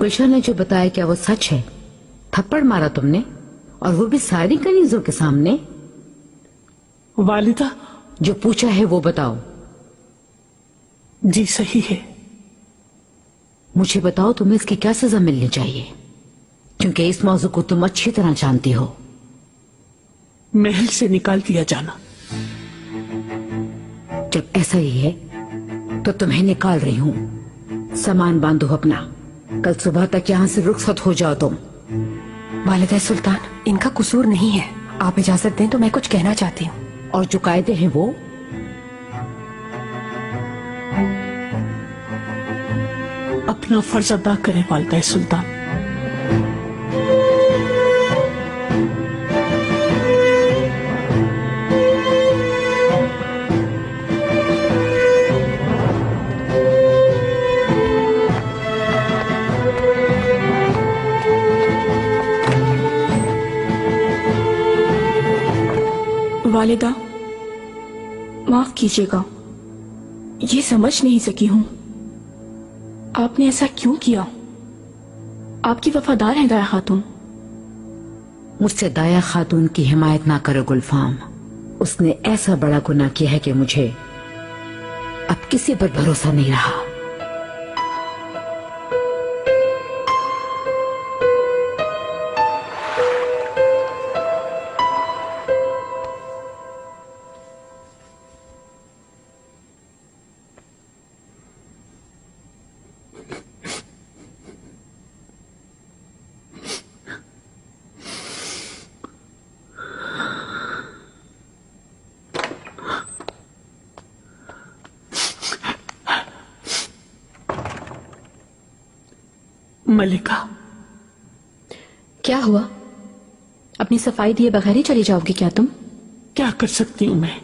गुलशन ने जो बताया क्या वो सच है? थप्पड़ मारा तुमने, और वो भी सारी कनीजों के सामने? वालिदा, जो पूछा है वो बताओ। जी सही है। मुझे बताओ तुम्हें इसकी क्या सजा मिलनी चाहिए, क्योंकि इस मौजू को तुम अच्छी तरह जानती हो। महल से निकाल दिया जाना। जब ऐसा ही है तो तुम्हें निकाल रही हूं। सामान बांधो अपना, कल सुबह तक यहां से रुखसत हो जाओ तुम। वालिदा सुल्तान, इनका कसूर नहीं है, आप इजाजत दें तो मैं कुछ कहना चाहती हूँ। और जो कायदे हैं वो? अपना फर्ज अदा करें वालिदा सुल्तान। वालिदा, माफ कीजिएगा, ये समझ नहीं सकी हूं आपने ऐसा क्यों किया। आपकी वफादार हैं दाया खातून। मुझसे दाया खातून की हिमायत ना करो गुलफाम। उसने ऐसा बड़ा गुनाह किया है कि मुझे अब किसी पर भरोसा नहीं रहा। मलिका, क्या हुआ? अपनी सफाई दिए बगैर ही चली जाओगी क्या तुम? क्या कर सकती हूं मैं?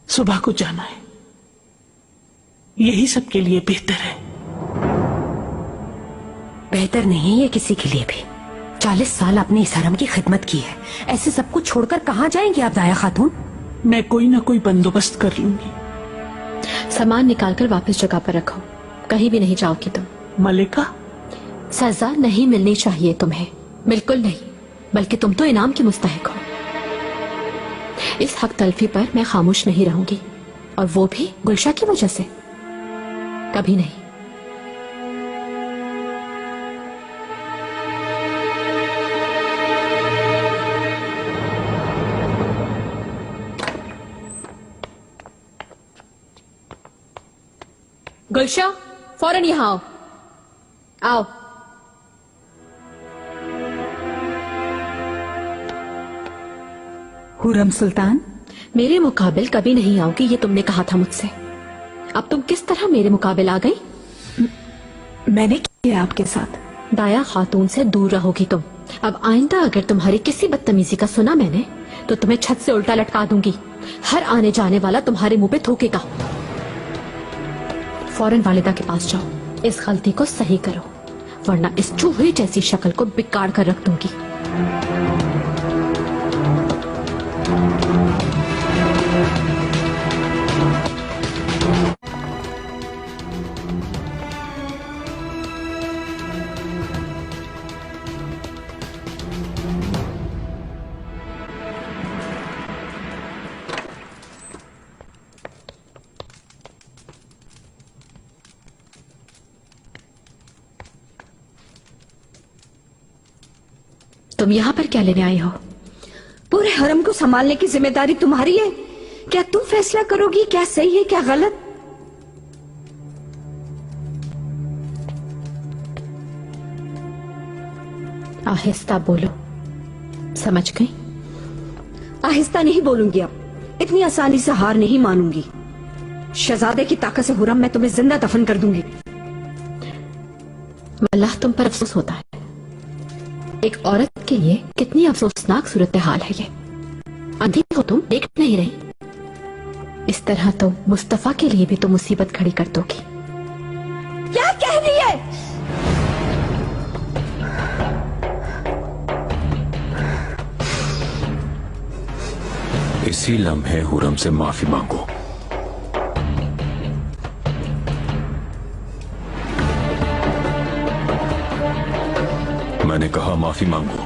सुबह को जाना है, यही सबके लिए बेहतर है। बेहतर नहीं है किसी के लिए भी। 40 साल अपने इस हरम की खिदमत की है, ऐसे सब कुछ छोड़कर कहां जाएंगे आप दाया खातून? मैं कोई ना कोई बंदोबस्त कर लूंगी। सामान निकालकर वापस जगह पर रखो, कहीं भी नहीं जाओगी तुम। मलिका, सजा नहीं मिलनी चाहिए तुम्हें, बिल्कुल नहीं, बल्कि तुम तो इनाम की मुस्तहिक हो। इस हक तलफी पर मैं खामोश नहीं रहूंगी, और वो भी गुलशा की वजह से, कभी नहीं। गुलशा, फौरन यहां आओ। आओ। हुरम सुल्तान, मेरे मुकाबिल कभी नहीं आओगी, ये तुमने कहा था मुझसे। अब तुम किस तरह मेरे मुकाबिल आ गई? मैंने किया आपके साथ? दाया खातून से दूर रहोगी तुम। अब आइंदा अगर तुम्हारी किसी बदतमीजी का सुना मैंने, तो तुम्हें छत से उल्टा लटका दूंगी। हर आने जाने वाला तुम्हारे मुंह पे थूकेगा। फौरन वालिदा के पास जाओ, इस गलती को सही करो, वरना इस चूहे जैसी शक्ल को बिगाड़ कर रख दूंगी। तुम यहाँ पर क्या लेने आई हो? पूरे हरम को संभालने की जिम्मेदारी तुम्हारी है। क्या तुम फैसला करोगी क्या सही है क्या गलत? आहिस्ता बोलो, समझ गई? आहिस्ता नहीं बोलूंगी, अब इतनी आसानी से हार नहीं मानूंगी। शहजादे की ताकत से हुरम मैं तुम्हें जिंदा दफन कर दूंगी। अल्लाह तुम पर अफसोस होता है। एक औरत के लिए कितनी अफसोसनाक सूरत हाल है ये। अंधी हो तुम, देख नहीं रही? इस तरह तो मुस्तफा के लिए भी तो मुसीबत खड़ी कर दोगी। क्या कह रही है? इसी लम्हे हुरम से माफी मांगो। मैंने कहा माफी मांगो।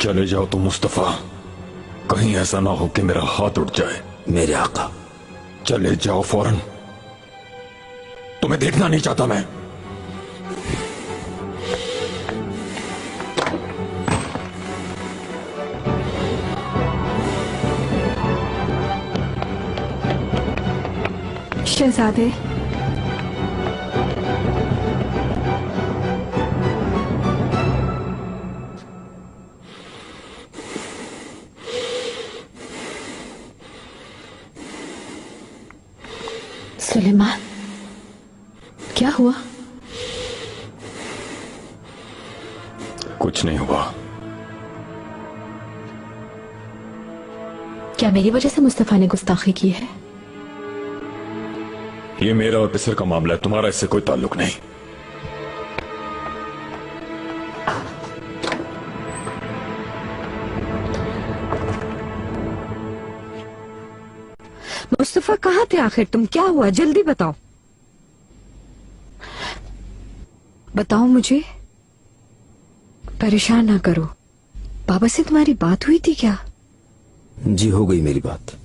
चले जाओ तुम मुस्तफा, कहीं ऐसा ना हो कि मेरा हाथ उठ जाए। मेरे आका, चले जाओ फौरन, तुम्हें देखना नहीं चाहता मैं। शहजादे, सुलेमान, क्या हुआ? कुछ नहीं हुआ। क्या मेरी वजह से मुस्तफा ने गुस्ताखी की है? ये मेरा और बिसर का मामला है, तुम्हारा इससे कोई ताल्लुक नहीं। मुस्तफा कहाँ थे आखिर तुम? क्या हुआ, जल्दी बताओ। बताओ मुझे, परेशान ना करो। बाबा से तुम्हारी बात हुई थी क्या? जी हो गई मेरी बात।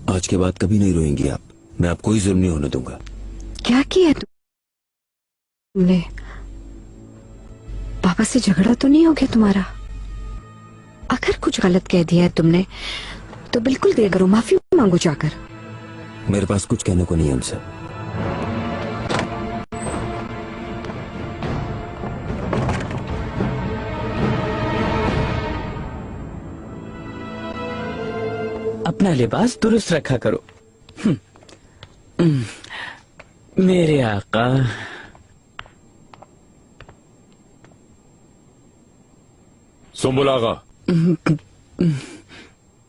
आज के बाद कभी नहीं रोएंगी आप। मैं आपको कोई जुल्म नहीं होने दूंगा। क्या किया तुमने? बाबा से झगड़ा तो नहीं हो गया तुम्हारा? अगर कुछ गलत कह दिया है तुमने तो बिल्कुल देर करो, माफी मांगो जाकर। मेरे पास कुछ कहने को नहीं है उनसे। अपना लिबास दुरुस्त रखा करो। मेरे आका, सुंबुल आगा,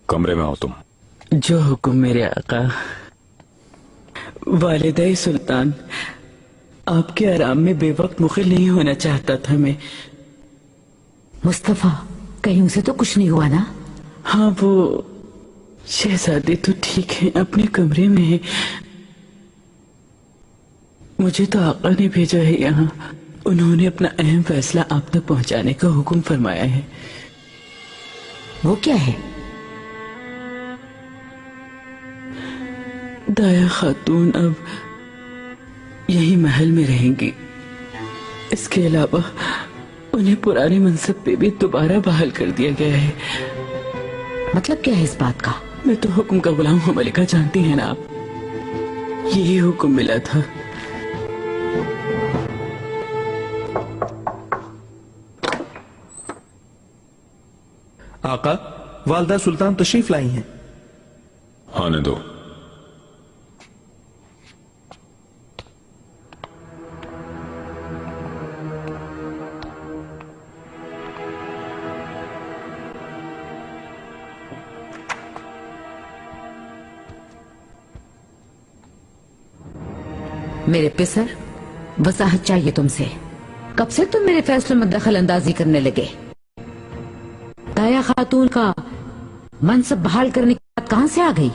कमरे में आओ तुम। जो हुक्म मेरे आका। वालिदा सुल्तान, आपके आराम में बेवक्त मुखिल नहीं होना चाहता था मैं। मुस्तफा, कहीं उसे तो कुछ नहीं हुआ ना? हाँ, वो शहजादी तो ठीक है, अपने कमरे में है। मुझे तो आका ने भेजा है यहाँ। उन्होंने अपना अहम फैसला आप तक पहुंचाने का हुक्म फरमाया है। वो क्या है? दाया खातून अब यही महल में रहेंगी। इसके अलावा उन्हें पुराने मनसब पे भी दोबारा बहाल कर दिया गया है। मतलब क्या है इस बात का? मैं तो हुक्म का गुलाम हूँ मलिका, जानती हैं ना आप। यही हुक्म मिला था। आका, वालदा सुल्तान तशरीफ लाई हैं। आने दो। मेरे पिसर, वजाहत चाहिए तुमसे। कब से तुम मेरे फैसलों में दखल अंदाजी करने लगे? दाया खातून का मनसब बहाल करने की बात कहां से आ गई?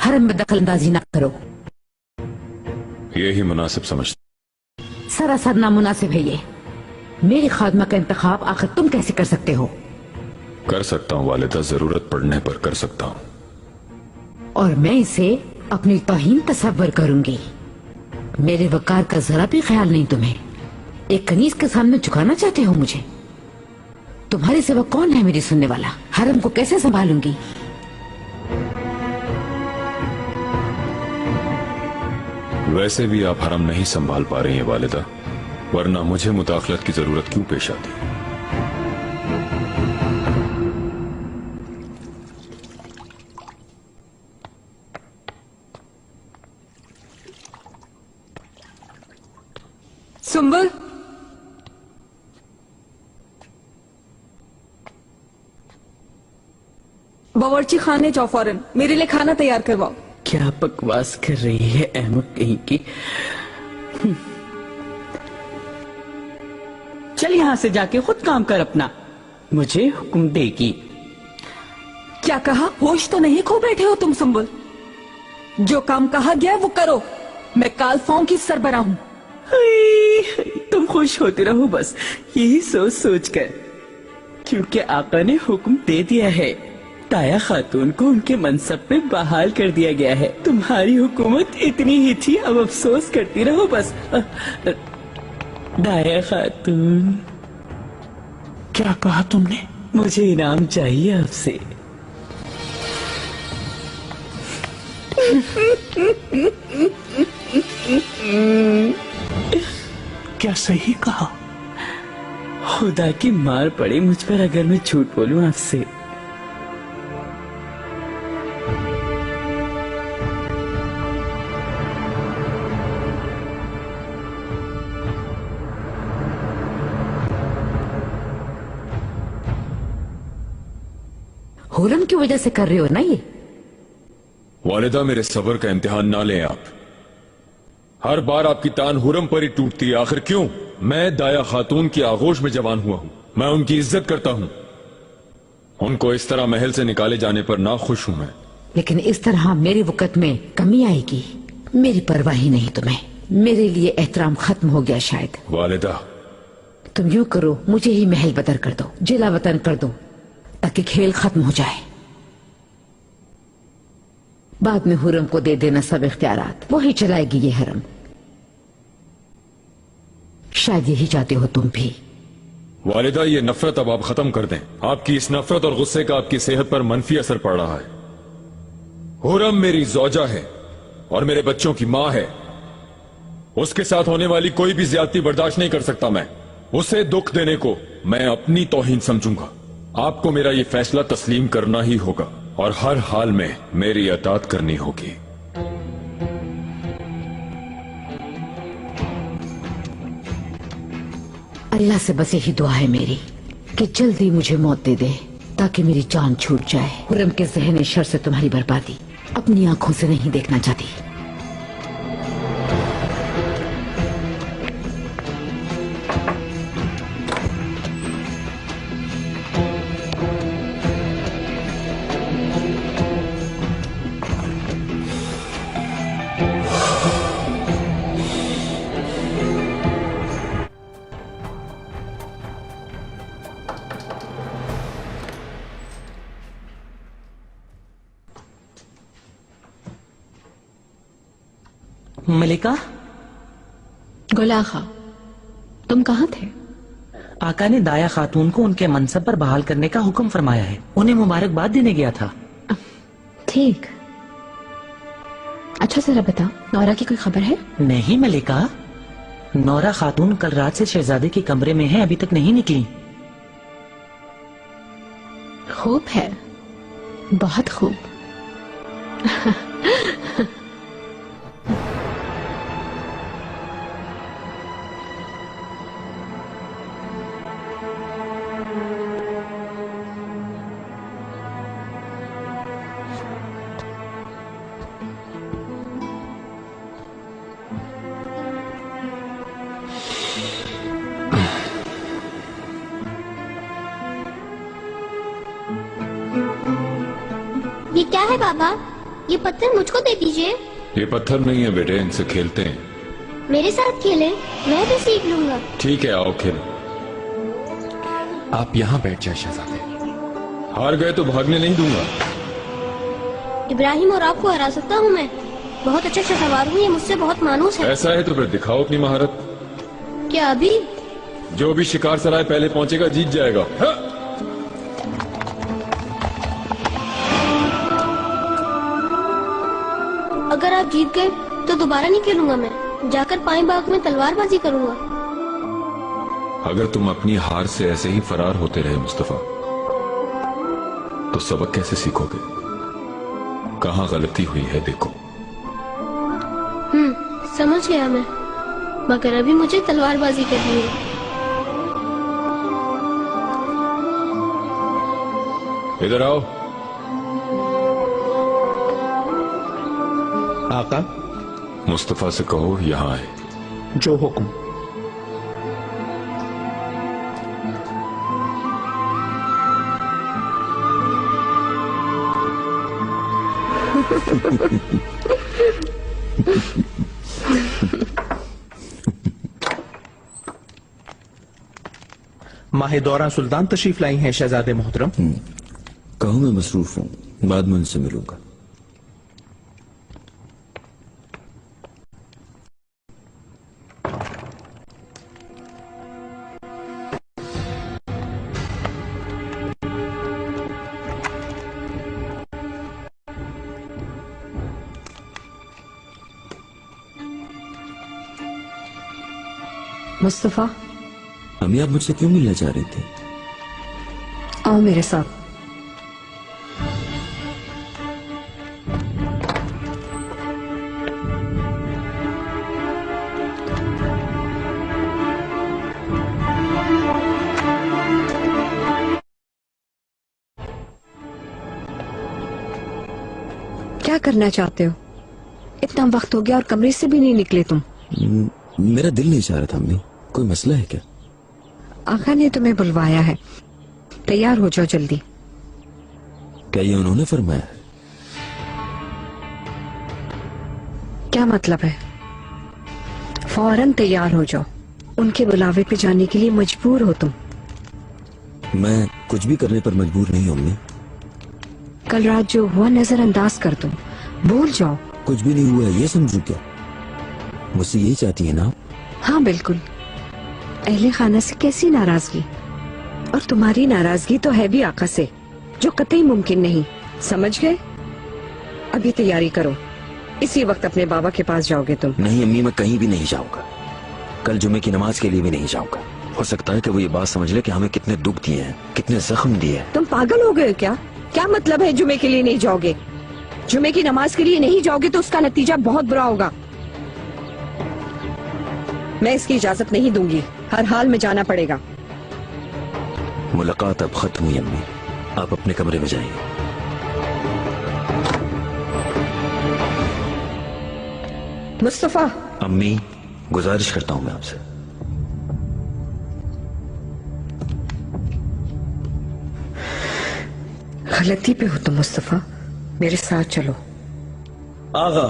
हरम में दखल अंदाजी ना करो। यही मुनासिब समझते। सरासर नामुनासिब है ये। मेरी खादमा का इंतखाब आखिर तुम कैसे कर सकते हो? कर सकता हूँ वालिदा, जरूरत पड़ने पर कर सकता हूँ। और मैं इसे अपनी तौहीन तसव्वुर करूंगी। मेरे वकार का जरा भी ख्याल नहीं तुम्हें। एक कनीज के सामने झुकाना चाहते हो मुझे? तुम्हारे सिवा कौन है मेरी सुनने वाला? हरम को कैसे संभालूंगी? वैसे भी आप हरम नहीं संभाल पा रही हैं वालिदा, वरना मुझे मुदाखलत की जरूरत क्यों पेश आती? सुंबुल, बावर्ची खाने जाओ फौरन, मेरे लिए खाना तैयार करवाओ। क्या बकवास कर रही है अहमक कहीं की। चल यहां से जाके खुद काम कर अपना। मुझे हुक्म देगी। क्या कहा? होश तो नहीं खो बैठे हो तुम सुंबुल? जो काम कहा गया वो करो। मैं कालफाओं की सरबराह हूँ। तुम खुश होते रहो बस, यही सोच सोच कर, क्योंकि आका ने हुक्म दे दिया है। ताया खातून को उनके मनसब पे बहाल कर दिया गया है। तुम्हारी हुकूमत इतनी ही थी, अब अफसोस करती रहो बस। दाया खातून, क्या कहा तुमने? मुझे इनाम चाहिए आपसे। क्या सही कहा? खुदा की मार पड़े मुझ पर अगर मैं झूठ बोलूं आपसे। हुरम की वजह से कर रहे हो ना ये? वालिदा, मेरे सब्र का इम्तिहान ना लें आप। हर बार आपकी तान हुरम पर ही टूटती है, आखिर क्यों? मैं दाया खातून की आगोश में जवान हुआ हूं, मैं उनकी इज्जत करता हूं। उनको इस तरह महल से निकाले जाने पर ना खुश हूं मैं। लेकिन इस तरह मेरी वक़्त में कमी आएगी। मेरी परवाह ही नहीं तुम्हें। मेरे लिए एहतराम खत्म हो गया शायद। वालिदा, तुम यूं करो, मुझे ही महल बदर कर दो, जिला वतन कर दो, ताकि खेल खत्म हो जाए। बाद में हुरम को दे देना सब इख्तियारात, वो ही चलाएगी ये हरम। शायद यही चाहते हो तुम भी। वालिदा, ये नफरत अब आप खत्म कर दें। आपकी इस नफरत और गुस्से का आपकी सेहत पर मनफी असर पड़ रहा है। हुरम मेरी ज़ौजा है और मेरे बच्चों की मां है। उसके साथ होने वाली कोई भी ज्यादती बर्दाश्त नहीं कर सकता मैं। उसे दुख देने को मैं अपनी तौहीन समझूंगा। आपको मेरा ये फैसला तस्लीम करना ही होगा और हर हाल में मेरी अतात करनी होगी। अल्लाह से बस यही दुआ है मेरी कि जल्दी मुझे मौत दे दे, ताकि मेरी जान छूट जाए। हुरम के ज़हन शर से तुम्हारी बर्बादी अपनी आंखों से नहीं देखना चाहती। मलिका, गुलाखा, तुम कहाँ थे? आका ने दाया खातून को उनके मनसब पर बहाल करने का हुक्म फरमाया है। उन्हें मुबारकबाद देने गया था। ठीक। अच्छा जरा बता, नौरा की कोई खबर है? नहीं मलिका, नौरा खातून कल रात से शहजादे के कमरे में है, अभी तक नहीं निकली। खूब है, बहुत खूब। ये क्या है बाबा? ये पत्थर मुझको दे दीजिए। ये पत्थर नहीं है बेटे, इनसे खेलते हैं। मेरे साथ खेलें, मैं भी सीख लूंगा। ठीक है, आओ खेलो। आप यहाँ बैठ जाए शहजादे। हार गए तो भागने नहीं दूंगा। इब्राहिम और आपको हरा सकता हूँ मैं। बहुत अच्छा सवार हूँ, ये मुझसे बहुत मानूस है। ऐसा है तो फिर दिखाओ अपनी महारत। क्या अभी? जो भी शिकार सराय पहले पहुंचेगा जीत जाएगा। हाँ? अगर आप जीत गए तो दोबारा नहीं खेलूंगा मैं। जाकर पाई बाग में तलवारबाजी करूंगा। अगर तुम अपनी हार से ऐसे ही फरार होते रहे मुस्तफा, तो सबक कैसे सीखोगे? कहाँ गलती हुई है देखो। समझ गया मैं, मगर अभी मुझे तलवारबाजी करनी है। इधर आओ। आका, मुस्तफा से कहो यहाँ आए। जो हुक्म। माहे दौरा सुल्तान तशरीफ लाई हैं शहजादे मोहतरम। कहो मैं मसरूफ हूँ, बाद में उनसे मिलूंगा। मुस्तफा, अम्मी आप मुझसे क्यों मिलना चाह रही थी? आओ मेरे साथ। क्या करना चाहते हो? इतना वक्त हो गया और कमरे से भी नहीं निकले तुम। मेरा दिल नहीं चाह रहा था अम्मी। कोई मसला है क्या? आका ने तुम्हें बुलवाया है, तैयार हो जाओ जल्दी। क्या ये उन्होंने फरमाया है? क्या मतलब है? फौरन तैयार हो जाओ, उनके बुलावे पे जाने के लिए मजबूर हो तुम। मैं कुछ भी करने पर मजबूर नहीं हूं अम्मी। कल रात जो हुआ नजरअंदाज कर दो, भूल जाओ। कुछ भी नहीं हुआ है ये समझू क्या? मुझसे यही चाहती है ना आप? हाँ बिल्कुल। अहले खाना से कैसी नाराजगी, और तुम्हारी नाराजगी तो है भी आका से, जो कतई मुमकिन नहीं। समझ गए? अभी तैयारी करो, इसी वक्त अपने बाबा के पास जाओगे तुम। नहीं अम्मी, मैं कहीं भी नहीं जाऊंगा। कल जुमे की नमाज के लिए भी नहीं जाऊंगा। हो सकता है कि वो ये बात समझ ले कि हमें कितने दुख दिए हैं, कितने जख्म दिए हैं। तुम पागल हो गए क्या? क्या मतलब है जुमे के लिए नहीं जाओगे? जुमे की नमाज के लिए नहीं जाओगे तो उसका नतीजा बहुत बुरा होगा। मैं इसकी इजाजत नहीं दूंगी, हर हाल में जाना पड़ेगा। मुलाकात अब खत्म हुई अम्मी, आप अपने कमरे में जाइए। मुस्तफा। अम्मी गुजारिश करता हूं मैं आपसे। गलती पे हो तुम मुस्तफा, मेरे साथ चलो। आगा,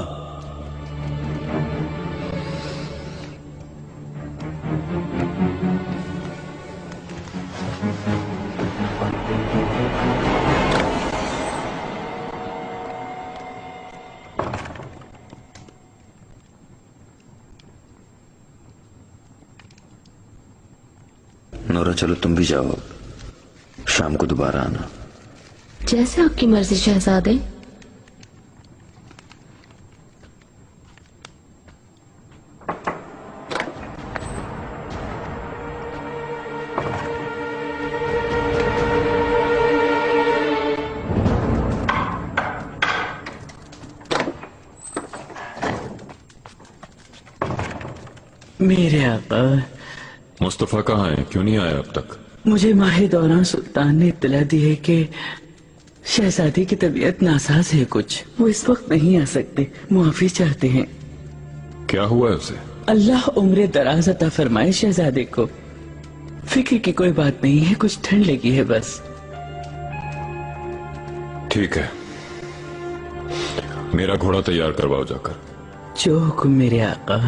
नोरा चलो तुम भी जाओ, शाम को दोबारा आना। जैसे आपकी मर्जी शहजादे। मेरे आका, मुस्तफा कहाँ है? क्यों नहीं आया अब तक? मुझे माहे दौरान सुल्तान ने इत्तला दी है कि शहजादी की तबीयत नासाज है कुछ, वो इस वक्त नहीं आ सकते, मुआफी चाहते हैं। क्या हुआ है उसे? अल्लाह उम्र दराज अता फरमाए शहजादे को। फिक्र की कोई बात नहीं है, कुछ ठंड लगी है बस। ठीक है, मेरा घोड़ा तैयार करवाओ जाकर। जो हुक्म मेरे आका।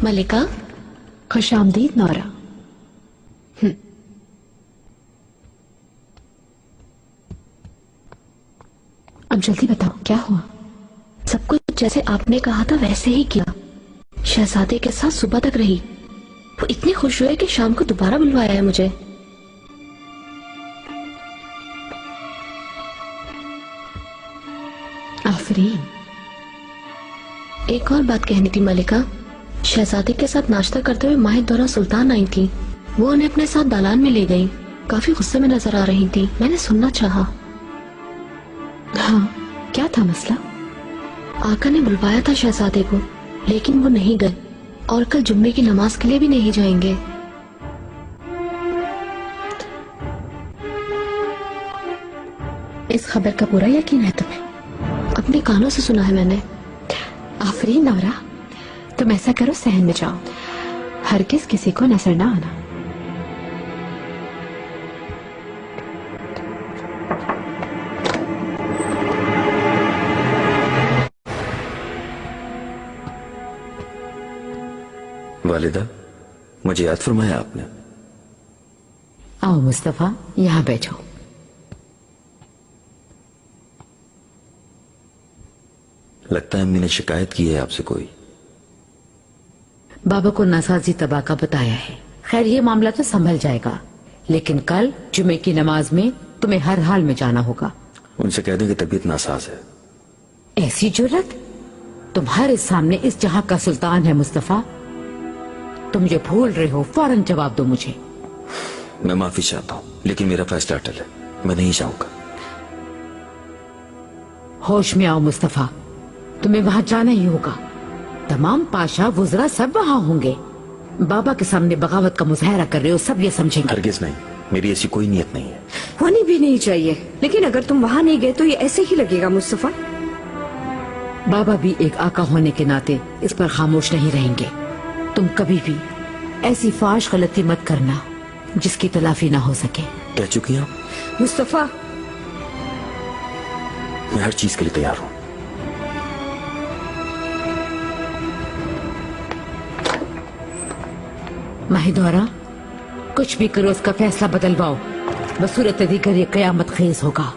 मलिका। खुशामदीद नौरा। अब जल्दी बताओ क्या हुआ? सब कुछ जैसे आपने कहा था वैसे ही किया। शहजादे के साथ सुबह तक रही। वो इतनी खुश हुए कि शाम को दोबारा बुलवाया है मुझे। आफरीन। एक और बात कहनी थी मलिका। शहजादे के साथ नाश्ता करते हुए माहे दौरा सुल्तान आई थी। वो उन्हें अपने साथ दालान में ले गई। काफी गुस्से में नजर आ रही थी। मैंने सुनना चाहा। हाँ, क्या था मसला? आका ने बुलवाया था शहजादे को, लेकिन वो नहीं गए और कल जुम्मे की नमाज के लिए भी नहीं जाएंगे। इस खबर का पूरा यकीन है तुम्हें? अपने कानों से सुना है मैंने। आफरीन नौरा, तुम ऐसा करो, सहन में जाओ, हरगिज किसी को नजर ना आना। वालिदा, मुझे याद फरमाया आपने। आओ मुस्तफा, यहाँ बैठो। लगता है अम्मी ने शिकायत की है आपसे कोई। बाबा को नासाजी तबाह का बताया है। खैर ये मामला तो संभल जाएगा, लेकिन कल जुमे की नमाज में तुम्हें हर हाल में जाना होगा। उनसे कह दें कि तबीयत नासाज है। ऐसी जुर्रत? तुम्हारे सामने इस जहां का सुल्तान है मुस्तफा। तुम जो भूल रहे हो, फौरन जवाब दो मुझे। मैं माफी चाहता हूँ, लेकिन मेरा फैसला अटल है, मैं नहीं जाऊंगा। होश में आओ मुस्तफा, तुम्हें वहां जाना ही होगा। तमाम पाशा वुजरा सब वहां होंगे। बाबा के सामने बगावत का मुजाहरा कर रहे हो, सब ये समझेंगे। हरगिज नहीं, मेरी ऐसी कोई नियत नहीं है। होनी भी नहीं चाहिए, लेकिन अगर तुम वहां नहीं गए तो ये ऐसे ही लगेगा मुस्तफा। बाबा भी एक आका होने के नाते इस पर खामोश नहीं रहेंगे। तुम कभी भी ऐसी फाश गलती मत करना जिसकी तलाफी ना हो सके। कह चुकी हैं आप? मुस्तफा, मैं हर चीज के लिए तैयार हूँ। माहिदौरा, कुछ भी करो, उसका फैसला बदलवाओ, बसूरत दीगर ये कयामत खेज होगा।